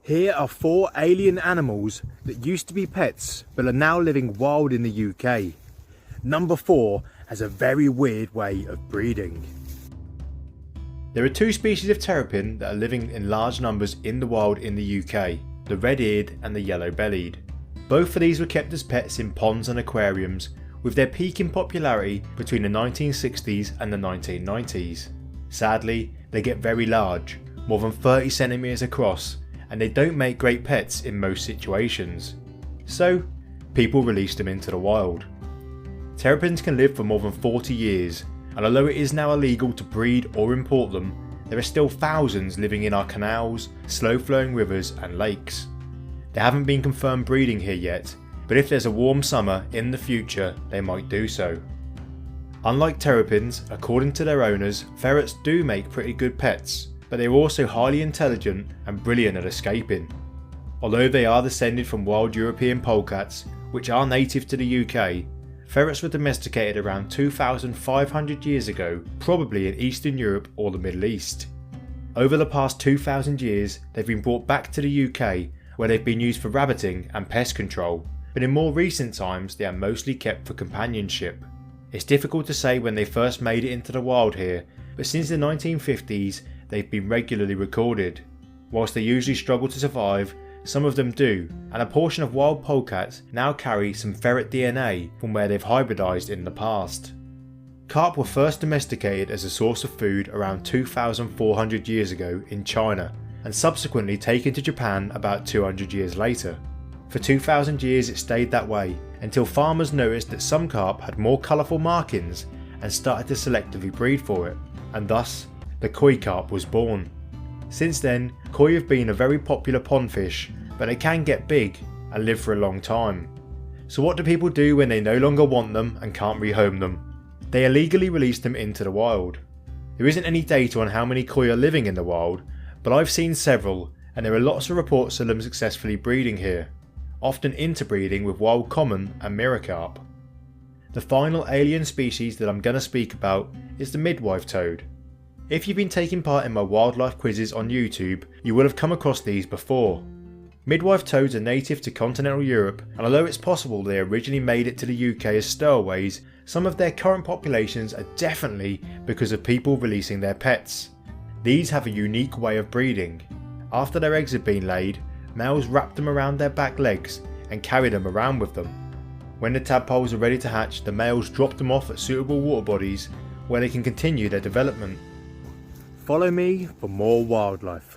Here are 4 alien animals that used to be pets but are now living wild in the UK. Number 4 has a very weird way of breeding. There are 2 species of terrapin that are living in large numbers in the wild in the UK, the red-eared and the yellow-bellied. Both of these were kept as pets in ponds and aquariums, with their peak in popularity between the 1960s and the 1990s. Sadly, they get very large, more than 30 centimeters across, and they don't make great pets in most situations. So, people released them into the wild. Terrapins can live for more than 40 years, and although it is now illegal to breed or import them, there are still thousands living in our canals, slow-flowing rivers and lakes. There haven't been confirmed breeding here yet, but if there's a warm summer in the future, they might do so. Unlike terrapins, according to their owners, ferrets do make pretty good pets, but they are also highly intelligent and brilliant at escaping. Although they are descended from wild European polecats, which are native to the UK, ferrets were domesticated around 2,500 years ago, probably in Eastern Europe or the Middle East. Over the past 2,000 years, they've been brought back to the UK, where they've been used for rabbiting and pest control, but in more recent times they are mostly kept for companionship. It's difficult to say when they first made it into the wild here, but since the 1950s they've been regularly recorded. Whilst they usually struggle to survive, some of them do, and a portion of wild polecats now carry some ferret DNA from where they've hybridised in the past. Carp were first domesticated as a source of food around 2,400 years ago in China, and subsequently taken to Japan about 200 years later. For 2,000 years it stayed that way, until farmers noticed that some carp had more colourful markings and started to selectively breed for it, and thus the koi carp was born. Since then, koi have been a very popular pond fish, but they can get big and live for a long time. So what do people do when they no longer want them and can't rehome them? They illegally release them into the wild. There isn't any data on how many koi are living in the wild, but I've seen several, and there are lots of reports of them successfully breeding here, often interbreeding with wild common and mirror carp. The final alien species that I'm going to speak about is the midwife toad. If you've been taking part in my wildlife quizzes on YouTube, you will have come across these before. Midwife toads are native to continental Europe, and although it's possible they originally made it to the UK as stowaways, some of their current populations are definitely because of people releasing their pets. These have a unique way of breeding. After their eggs have been laid, males wrap them around their back legs and carry them around with them. When the tadpoles are ready to hatch, the males drop them off at suitable water bodies where they can continue their development. Follow me for more wildlife.